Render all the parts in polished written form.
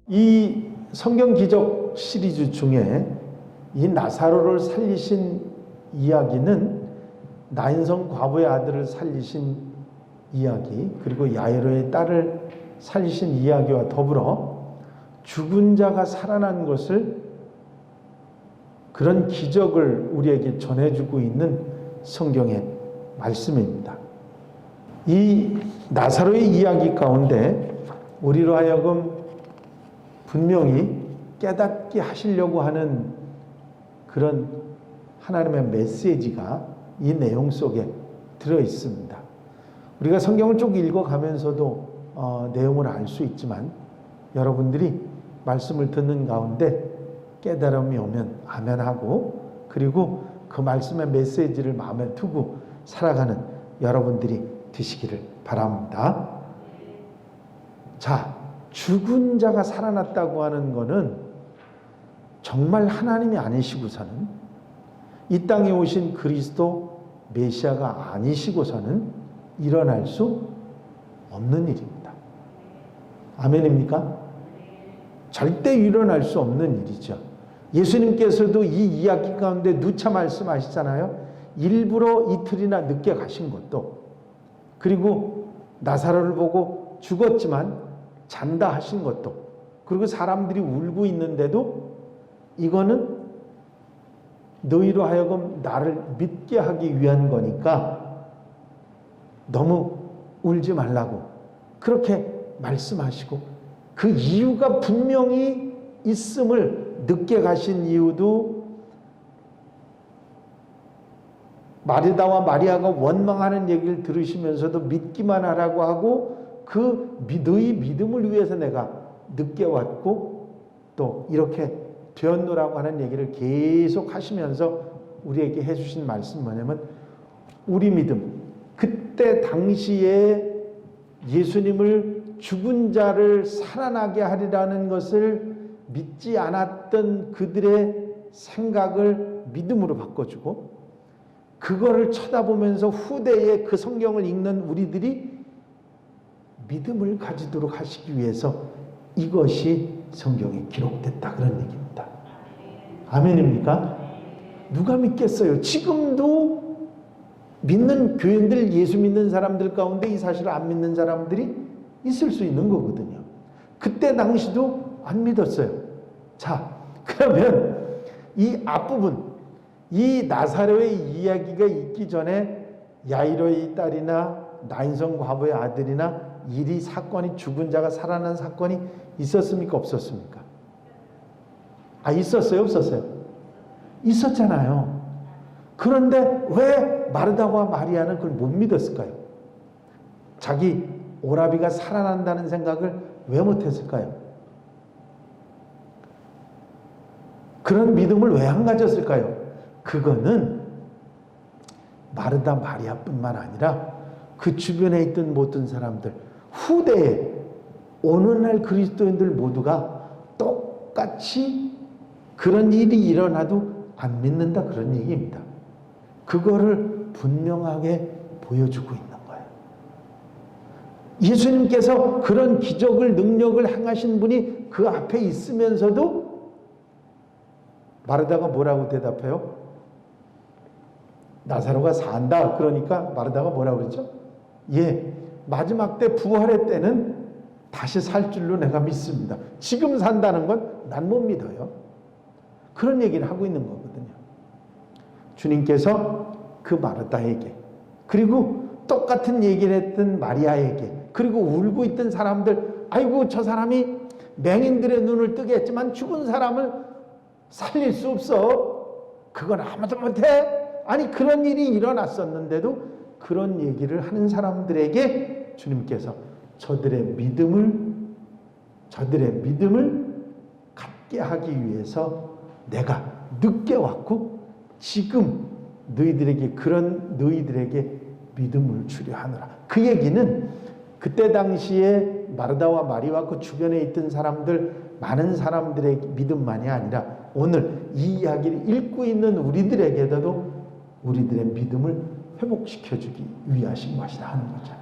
이 성경 기적 시리즈 중에 이 나사로를 살리신 이야기는 나인성 과부의 아들을 살리신 이야기, 그리고 야이로의 딸을 살리신 이야기와 더불어 죽은 자가 살아난 것을, 그런 기적을 우리에게 전해주고 있는 성경의 말씀입니다. 이 나사로의 이야기 가운데 우리로 하여금 분명히 깨닫게 하시려고 하는 그런 하나님의 메시지가 이 내용 속에 들어 있습니다. 우리가 성경을 쭉 읽어가면서도 내용을 알 수 있지만, 여러분들이 말씀을 듣는 가운데 깨달음이 오면 아멘하고, 그리고 그 말씀의 메시지를 마음에 두고 살아가는 여러분들이 되시기를 바랍니다. 자, 죽은 자가 살아났다고 하는 것은 정말 하나님이 아니시고서는, 이 땅에 오신 그리스도 메시아가 아니시고서는 일어날 수 없는 일입니다. 아멘입니까? 절대 일어날 수 없는 일이죠. 예수님께서도 이 이야기 가운데 누차 말씀하시잖아요. 일부러 이틀이나 늦게 가신 것도, 그리고 나사로를 보고 죽었지만 잔다 하신 것도, 그리고 사람들이 울고 있는데도 이거는 너희로 하여금 나를 믿게 하기 위한 거니까 너무 울지 말라고 그렇게 말씀하시고, 그 이유가 분명히 있음을, 늦게 가신 이유도 마르다와 마리아가 원망하는 얘기를 들으시면서도 믿기만 하라고 하고, 너희 믿음을 위해서 내가 늦게 왔고 또 이렇게 되었노라고 하는 얘기를 계속 하시면서 우리에게 해주신 말씀 뭐냐면, 우리 믿음, 그때 당시에 예수님을 죽은 자를 살아나게 하리라는 것을 믿지 않았던 그들의 생각을 믿음으로 바꿔주고, 그거를 쳐다보면서 후대에 그 성경을 읽는 우리들이 믿음을 가지도록 하시기 위해서 이것이 성경에 기록됐다, 그런 얘기입니다. 아멘입니까? 누가 믿겠어요? 지금도 믿는 교인들, 예수 믿는 사람들 가운데 이 사실을 안 믿는 사람들이 있을 수 있는 거거든요. 그때 당시도 안 믿었어요. 자, 그러면 이 앞부분, 이 나사로의 이야기가 있기 전에 야이로의 딸이나 나인성 과부의 아들이나 일이, 사건이, 죽은 자가 살아난 사건이 있었습니까? 없었습니까? 있었어요? 없었어요? 있었잖아요. 그런데 왜 마르다와 마리아는 그걸 못 믿었을까요? 자기 오라비가 살아난다는 생각을 왜 못했을까요? 그런 믿음을 왜 안 가졌을까요? 그거는 마르다 마리아뿐만 아니라 그 주변에 있던 모든 사람들, 후대에 오늘날 그리스도인들 모두가 똑같이 그런 일이 일어나도 안 믿는다, 그런 얘기입니다. 그거를 분명하게 보여주고 있는 거예요. 예수님께서 그런 기적을, 능력을 행하신 분이 그 앞에 있으면서도 마르다가 뭐라고 대답해요? 나사로가 산다. 그러니까 마르다가 뭐라고 그랬죠? 예, 마지막 때, 부활의 때는 다시 살 줄로 내가 믿습니다. 지금 산다는 건 난 못 믿어요. 그런 얘기를 하고 있는 거거든요. 주님께서 그 마르다에게, 그리고 똑같은 얘기를 했던 마리아에게, 그리고 울고 있던 사람들, 아이고 저 사람이 맹인들의 눈을 뜨게 했지만 죽은 사람을 살릴 수 없어. 그건 아무도 못해. 아니, 그런 일이 일어났었는데도 그런 얘기를 하는 사람들에게 주님께서 저들의 믿음을 갖게 하기 위해서 내가 늦게 왔고 지금 너희들에게 믿음을 주려 하노라. 그 얘기는 그때 당시에 마르다와 마리와 그 주변에 있던 사람들, 많은 사람들의 믿음만이 아니라 오늘 이 이야기를 읽고 있는 우리들에게도 우리들의 믿음을 회복시켜주기 위하신 것이다 하는 거죠.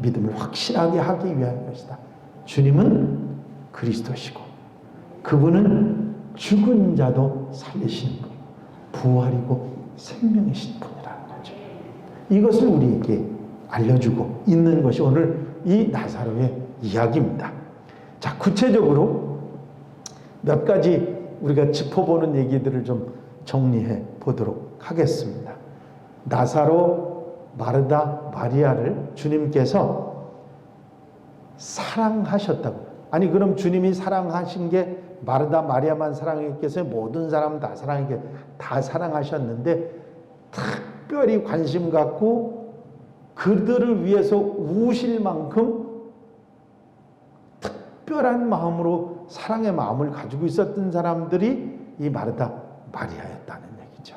믿음을 확실하게 하기 위한 것이다. 주님은 그리스도시고 그분은 죽은 자도 살리시는 분, 부활이고 생명이신 분이라는 거죠. 이것을 우리에게 알려주고 있는 것이 오늘 이 나사로의 이야기입니다. 자, 구체적으로 몇 가지 우리가 짚어보는 얘기들을 좀 정리해 보도록 하겠습니다. 나사로, 마르다, 마리아를 주님께서 사랑하셨다고. 아니 그럼 주님이 사랑하신 게 마르다, 마리아만 사랑했겠어요? 모든 사람 다 다 사랑하셨는데 특별히 관심 갖고 그들을 위해서 우실 만큼 특별한 마음으로 사랑의 마음을 가지고 있었던 사람들이 이 마르다, 마리아였다는 얘기죠.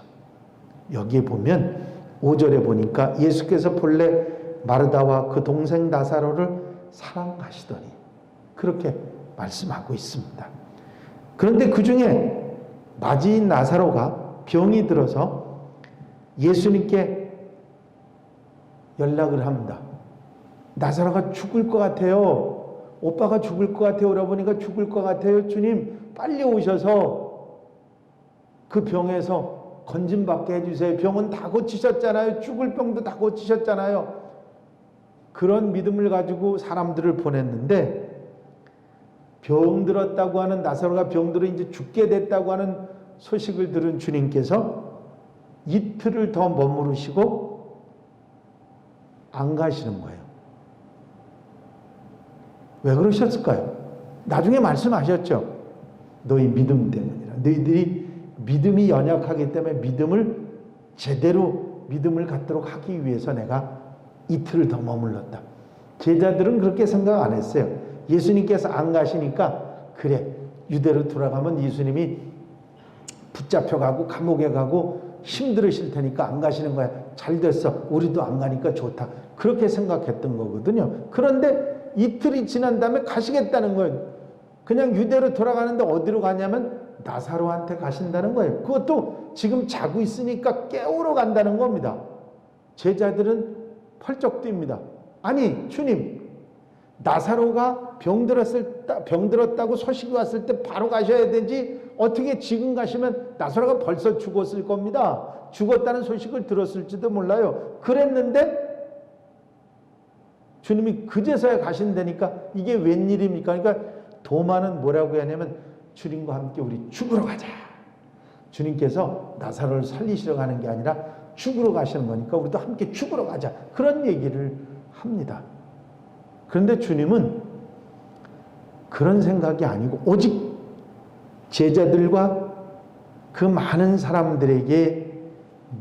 여기에 보면 5절에 보니까 예수께서 본래 마르다와 그 동생 나사로를 사랑하시더니 그렇게 말씀하고 있습니다. 그런데 그 중에 마지인 나사로가 병이 들어서 예수님께 연락을 합니다. 나사로가 죽을 것 같아요. 오빠가 죽을 것 같아요. 오라버니가 죽을 것 같아요. 주님 빨리 오셔서 그 병에서 건짐받게 해주세요. 병은 다 고치셨잖아요. 죽을 병도 다 고치셨잖아요. 그런 믿음을 가지고 사람들을 보냈는데 병들었다고 하는 나사로가 병들어 이제 죽게 됐다고 하는 소식을 들은 주님께서 이틀을 더 머무르시고 안 가시는 거예요. 왜 그러셨을까요? 나중에 말씀하셨죠. 너희 믿음 때문이라. 너희들이 믿음이 연약하기 때문에 믿음을 제대로 믿음을 갖도록 하기 위해서 내가 이틀을 더 머물렀다. 제자들은 그렇게 생각 안 했어요. 예수님께서 안 가시니까 그래 유대로 돌아가면 예수님이 붙잡혀가고 감옥에 가고 힘들으실 테니까 안 가시는 거야. 잘 됐어. 우리도 안 가니까 좋다. 그렇게 생각했던 거거든요. 그런데 이틀이 지난 다음에 가시겠다는 거예요. 그냥 유대로 돌아가는데 어디로 가냐면 나사로한테 가신다는 거예요. 그것도 지금 자고 있으니까 깨우러 간다는 겁니다. 제자들은 펄쩍 뜁니다. 아니 주님, 나사로가 병들었다고 소식이 왔을 때 바로 가셔야 되지 어떻게 지금 가시면 나사로가 벌써 죽었을 겁니다. 죽었다는 소식을 들었을지도 몰라요. 그랬는데 주님이 그제서야 가신다니까 이게 웬일입니까? 그러니까 도마는 뭐라고 하냐면 주님과 함께 우리 죽으러 가자. 주님께서 나사로를 살리시러 가는 게 아니라 죽으러 가시는 거니까 우리도 함께 죽으러 가자. 그런 얘기를 합니다. 그런데 주님은 그런 생각이 아니고 오직 제자들과 그 많은 사람들에게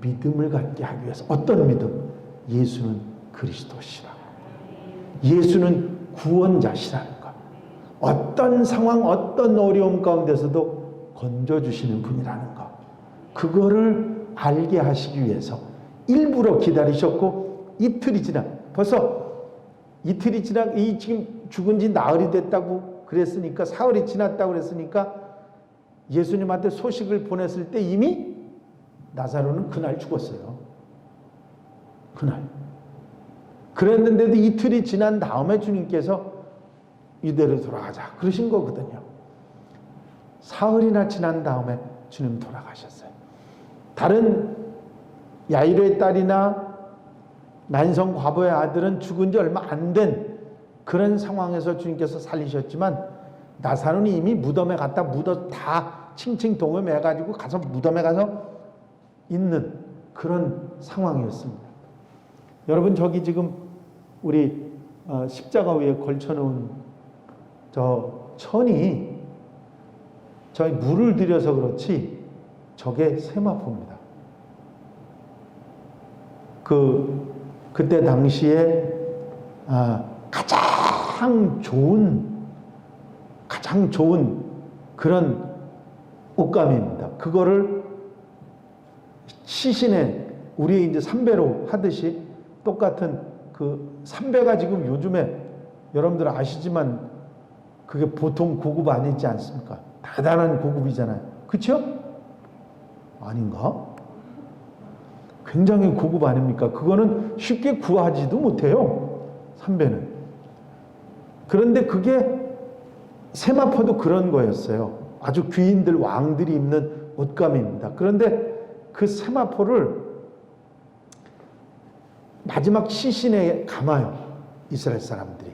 믿음을 갖게 하기 위해서 어떤 믿음? 예수는 그리스도시라. 예수는 구원자시라는 것. 어떤 상황, 어떤 어려움 가운데서도 건져주시는 분이라는 것. 그거를 알게 하시기 위해서 일부러 기다리셨고 이틀이 지나 벌써 이틀이 지나 이 지금 죽은 지 나흘이 됐다고 그랬으니까 사흘이 지났다고 그랬으니까 예수님한테 소식을 보냈을 때 이미 나사로는 그날 죽었어요. 그날. 그랬는데도 이틀이 지난 다음에 주님께서 유대로 돌아가자 그러신 거거든요. 사흘이나 지난 다음에 주님 돌아가셨어요. 다른 야이로의 딸이나 난성 과부의 아들은 죽은 지 얼마 안 된 그런 상황에서 주님께서 살리셨지만 나사로는 이미 무덤에 갔다 다 칭칭 동음해가지고 가서 무덤에 가서 있는 그런 상황이었습니다. 여러분 저기 지금 우리 십자가 위에 걸쳐놓은 저 천이 저희 물을 들여서 그렇지 저게 세마포입니다. 그때 당시에 가장 좋은 그런 옷감입니다. 그거를 시신에 우리 이제 삼배로 하듯이 똑같은 그 삼배가 지금 요즘에 여러분들 아시지만 그게 보통 고급 아니지 않습니까? 대단한 고급이잖아요. 그렇죠? 아닌가? 굉장히 고급 아닙니까? 그거는 쉽게 구하지도 못해요. 삼배는. 그런데 그게 세마포도 그런 거였어요. 아주 귀인들 왕들이 입는 옷감입니다. 그런데 그 세마포를 마지막 시신에 감아요. 이스라엘 사람들이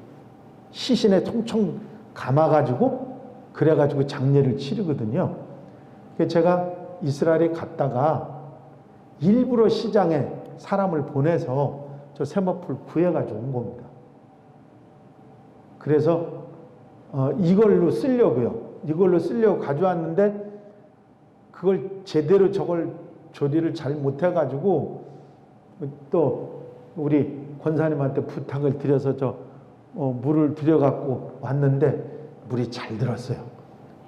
시신에 통통 감아가지고 그래가지고 장례를 치르거든요. 제가 이스라엘에 갔다가 일부러 시장에 사람을 보내서 저 세마포를 구해가지고 온 겁니다. 그래서 이걸로 쓰려고 가져왔는데 그걸 제대로 저걸 조리를 잘 못해가지고 또 우리 권사님한테 부탁을 드려서 물을 들여갖고 왔는데 물이 잘 들었어요.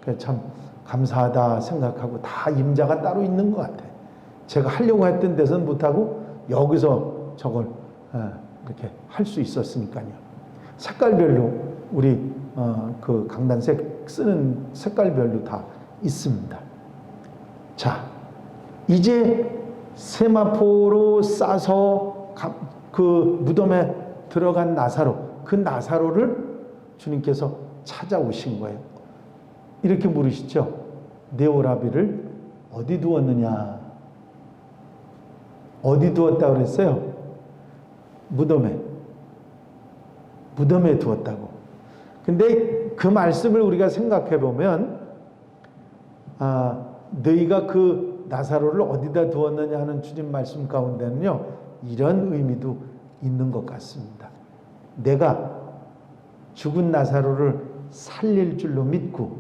그래서 참 감사하다 생각하고 다 임자가 따로 있는 것 같아요. 제가 하려고 했던 데서는 못하고 여기서 저걸 이렇게 할 수 있었으니까요. 색깔별로 우리 그 강단색 쓰는 색깔별로 다 있습니다. 자, 이제 세마포로 싸서 그 무덤에 들어간 나사로, 그 나사로를 주님께서 찾아오신 거예요. 이렇게 물으시죠. 내 오라비를 어디 두었느냐? 어디 두었다고 그랬어요? 무덤에 두었다고. 근데 그 말씀을 우리가 생각해 보면 너희가 그 나사로를 어디다 두었느냐 하는 주님 말씀 가운데는요, 이런 의미도 있는 것 같습니다. 내가 죽은 나사로를 살릴 줄로 믿고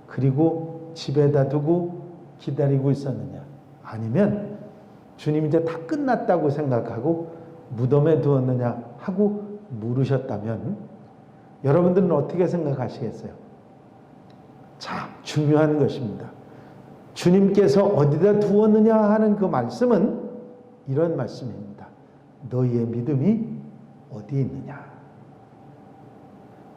그리고 집에다 두고 기다리고 있었느냐, 아니면 주님이 이제 다 끝났다고 생각하고 무덤에 두었느냐 하고 물으셨다면 여러분들은 어떻게 생각하시겠어요? 자, 중요한 것입니다. 주님께서 어디다 두었느냐 하는 그 말씀은 이런 말씀입니다. 너희의 믿음이 어디 있느냐?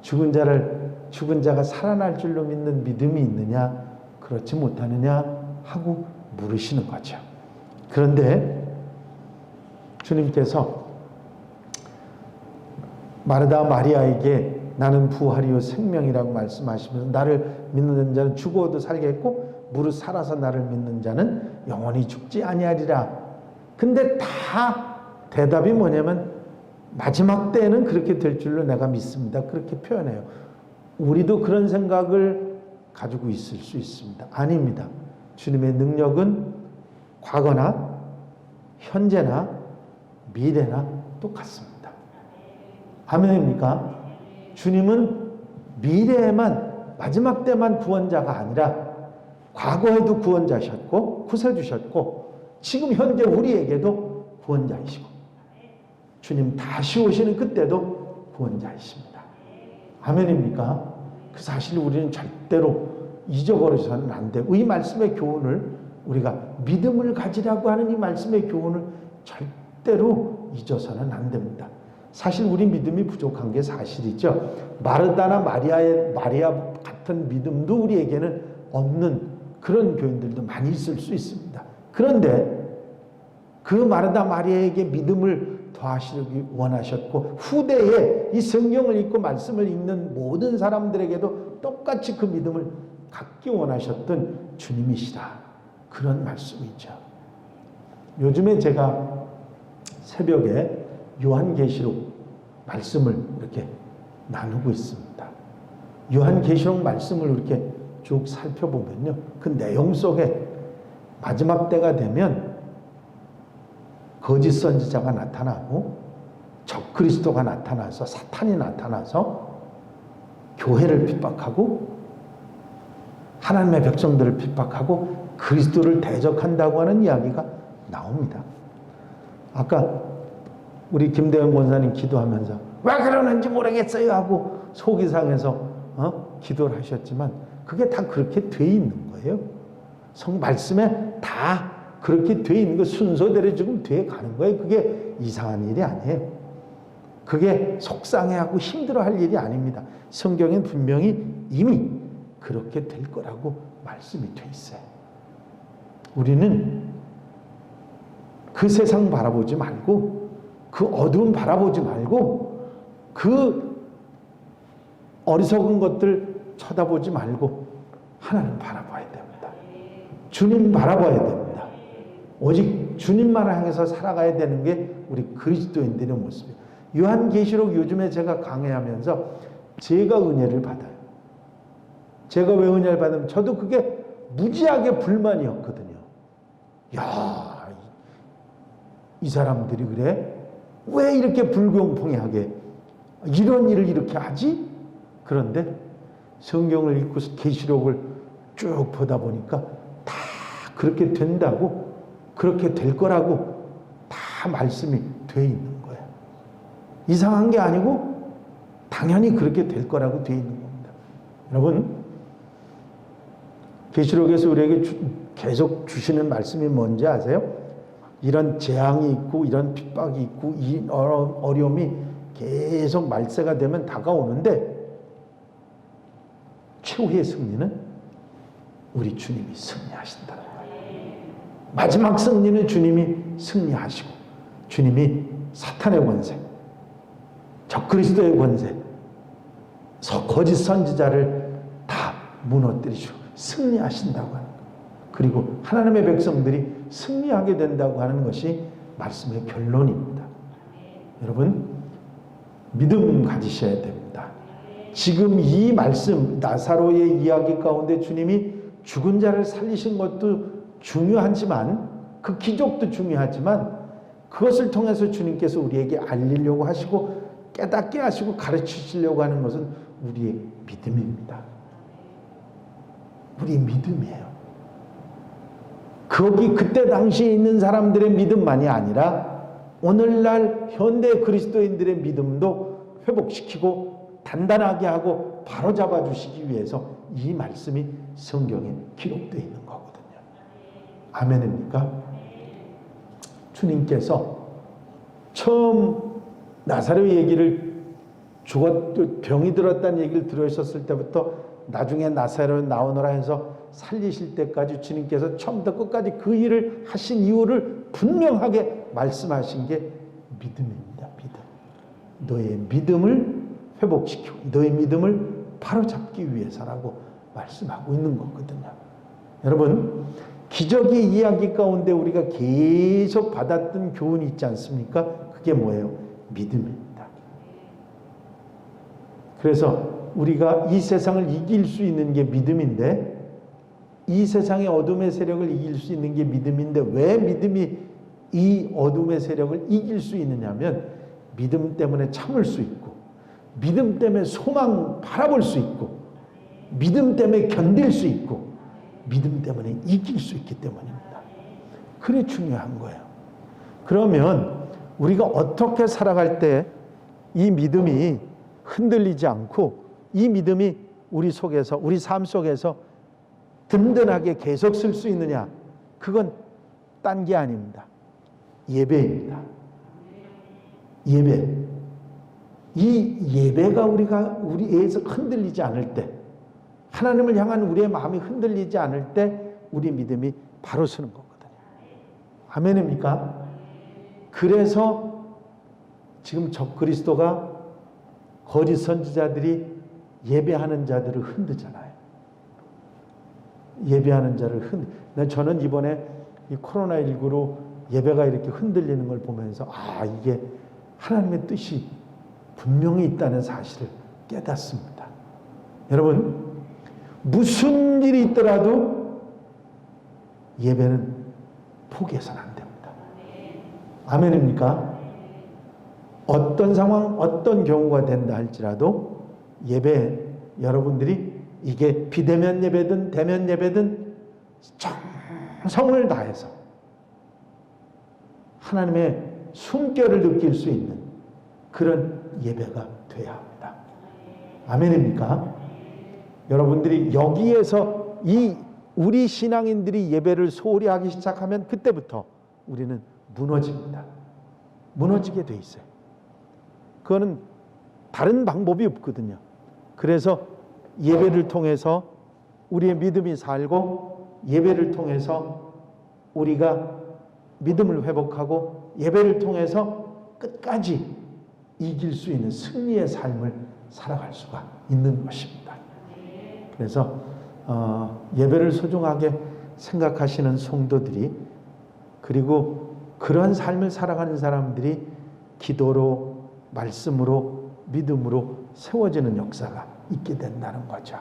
죽은 자가 살아날 줄로 믿는 믿음이 있느냐, 그렇지 못하느냐 하고 물으시는 거죠. 그런데 주님께서 마르다 마리아에게 나는 부활이요 생명이라고 말씀하시면서 나를 믿는 자는 죽어도 살겠고 무릇 살아서 나를 믿는 자는 영원히 죽지 아니하리라. 근데 다 대답이 뭐냐면 마지막 때에는 그렇게 될 줄로 내가 믿습니다. 그렇게 표현해요. 우리도 그런 생각을 가지고 있을 수 있습니다. 아닙니다. 주님의 능력은 과거나 현재나 미래나 똑같습니다. 아멘입니까? 주님은 미래에만, 마지막 때만 구원자가 아니라 과거에도 구원자셨고 구세주셨고 지금 현재 우리에게도 구원자이시고 주님 다시 오시는 그때도 구원자이십니다. 아멘입니까? 그 사실을 우리는 절대로 잊어버려서는 안 되고, 이 말씀의 교훈을 우리가 믿음을 가지라고 하는 이 말씀의 교훈을 절대로 잊어서는 안 됩니다. 사실 우리 믿음이 부족한 게 사실이죠. 마르다나 마리아 같은 믿음도 우리에게는 없는 그런 교인들도 많이 있을 수 있습니다. 그런데 그 마르다 마리아에게 믿음을 더하시기 원하셨고 후대에 이 성경을 읽고 말씀을 읽는 모든 사람들에게도 똑같이 그 믿음을 갖기 원하셨던 주님이시다, 그런 말씀이죠. 요즘에 제가 새벽에 요한계시록 말씀을 이렇게 나누고 있습니다. 요한계시록 말씀을 이렇게 쭉 살펴보면요, 그 내용 속에 마지막 때가 되면 거짓 선지자가 나타나고 적그리스도가 나타나서 사탄이 나타나서 교회를 핍박하고 하나님의 백성들을 핍박하고 그리스도를 대적한다고 하는 이야기가 나옵니다. 아까 우리 김대현 권사님 기도하면서 왜 그러는지 모르겠어요 하고 속이 상해서 기도를 하셨지만 그게 다 그렇게 돼 있는 거예요. 성 말씀에 다 그렇게 돼 있는 거 순서대로 지금 돼 가는 거예요. 그게 이상한 일이 아니에요. 그게 속상해하고 힘들어할 일이 아닙니다. 성경엔 분명히 이미 그렇게 될 거라고 말씀이 돼 있어요. 우리는 그 세상 바라보지 말고 그 어두움 바라보지 말고 그 어리석은 것들 쳐다보지 말고 하나님 바라봐야 됩니다. 주님 바라봐야 됩니다. 오직 주님만 향해서 살아가야 되는 게 우리 그리스도인들의 모습이에요. 요한계시록 요즘에 제가 강해하면서 제가 은혜를 받아요. 제가 왜 은혜를 받으면 저도 그게 무지하게 불만이었거든요. 야, 이 사람들이 그래? 왜 이렇게 불공평하게 이런 일을 이렇게 하지? 그런데 성경을 읽고 계시록을 쭉 보다 보니까 다 그렇게 된다고, 그렇게 될 거라고 다 말씀이 돼 있는 거예요. 이상한 게 아니고 당연히 그렇게 될 거라고 돼 있는 겁니다. 여러분, 계시록에서 우리에게 계속 주시는 말씀이 뭔지 아세요? 이런 재앙이 있고 이런 핍박이 있고 이 어려움이 계속 말세가 되면 다가오는데 최후의 승리는 우리 주님이 승리하신다는 거예요. 마지막 승리는 주님이 승리하시고 주님이 사탄의 권세, 적그리스도의 권세, 거짓 선지자를 다 무너뜨리시고 승리하신다고 하는 거예요. 그리고 하나님의 백성들이 승리하게 된다고 하는 것이 말씀의 결론입니다. 여러분, 믿음 가지셔야 됩니다. 지금 이 말씀, 나사로의 이야기 가운데 주님이 죽은 자를 살리신 것도 중요하지만, 그 기적도 중요하지만, 그것을 통해서 주님께서 우리에게 알리려고 하시고 깨닫게 하시고 가르치시려고 하는 것은 우리의 믿음입니다. 우리 믿음이에요. 그때 당시에 있는 사람들의 믿음만이 아니라 오늘날 현대 그리스도인들의 믿음도 회복시키고 단단하게 하고 바로잡아 주시기 위해서 이 말씀이 성경에 기록되어 있는 거거든요. 아멘입니까? 주님께서 처음 나사로의 얘기를 병이 들었다는 얘기를 들으셨을 때부터 나중에 나사로 나오너라 해서 살리실 때까지 주님께서 처음부터 끝까지 그 일을 하신 이유를 분명하게 말씀하신 게 믿음입니다. 믿음. 너의 믿음을 회복시키고 너의 믿음을 바로잡기 위해서라고 말씀하고 있는 거거든요. 여러분, 기적의 이야기 가운데 우리가 계속 받았던 교훈이 있지 않습니까? 그게 뭐예요? 믿음입니다. 그래서 우리가 이 세상을 이길 수 있는 게 믿음인데, 이 세상의 어둠의 세력을 이길 수 있는 게 믿음인데, 왜 믿음이 이 어둠의 세력을 이길 수 있느냐면 믿음 때문에 참을 수 있고, 믿음 때문에 소망 바라볼 수 있고, 믿음 때문에 견딜 수 있고, 믿음 때문에 이길 수 있기 때문입니다. 그게 중요한 거예요. 그러면 우리가 어떻게 살아갈 때 이 믿음이 흔들리지 않고 이 믿음이 우리 속에서, 우리 삶 속에서 든든하게 계속 쓸 수 있느냐? 그건 딴 게 아닙니다. 예배입니다. 예배. 이 예배가 우리에서 흔들리지 않을 때, 하나님을 향한 우리의 마음이 흔들리지 않을 때 우리 믿음이 바로 서는 거거든요. 아멘입니까? 그래서 지금 적그리스도가, 거짓 선지자들이 예배하는 자들을 흔들잖아요. 예배하는 자를 저는 이번에 이 코로나19로 예배가 이렇게 흔들리는 걸 보면서 이게 하나님의 뜻이 분명히 있다는 사실을 깨닫습니다. 여러분, 무슨 일이 있더라도 예배는 포기해서는 안 됩니다. 아멘입니까? 어떤 상황, 어떤 경우가 된다 할지라도 예배, 여러분들이 이게 비대면 예배든 대면 예배든 정성을 다해서 하나님의 숨결을 느낄 수 있는 그런 예배가 돼야 합니다. 아멘입니까? 여러분들이 여기에서 우리 신앙인들이 예배를 소홀히 하기 시작하면 그때부터 우리는 무너집니다. 무너지게 돼 있어요. 그거는 다른 방법이 없거든요. 그래서 예배를 통해서 우리의 믿음이 살고, 예배를 통해서 우리가 믿음을 회복하고, 예배를 통해서 끝까지 이길 수 있는 승리의 삶을 살아갈 수가 있는 것입니다. 그래서 예배를 소중하게 생각하시는 성도들이, 그리고 그러한 삶을 살아가는 사람들이 기도로, 말씀으로, 믿음으로 세워지는 역사가 있게 된다는 거죠.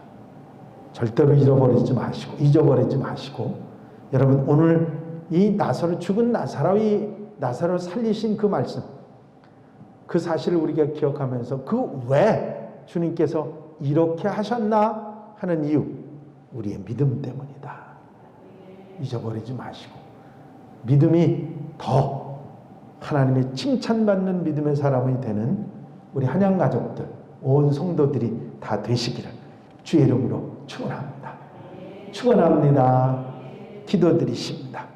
절대로 잊어버리지 마시고 여러분, 오늘 이 나사로, 죽은 나사로 살리신 그 말씀, 그 사실을 우리가 기억하면서 그 왜 주님께서 이렇게 하셨나 하는 이유, 우리의 믿음 때문이다. 잊어버리지 마시고 믿음이 더 하나님의 칭찬받는 믿음의 사람이 되는 우리 한양 가족들, 온 성도들이 다 되시기를 주의 이름으로 축원합니다. 축원합니다. 기도드리십니다.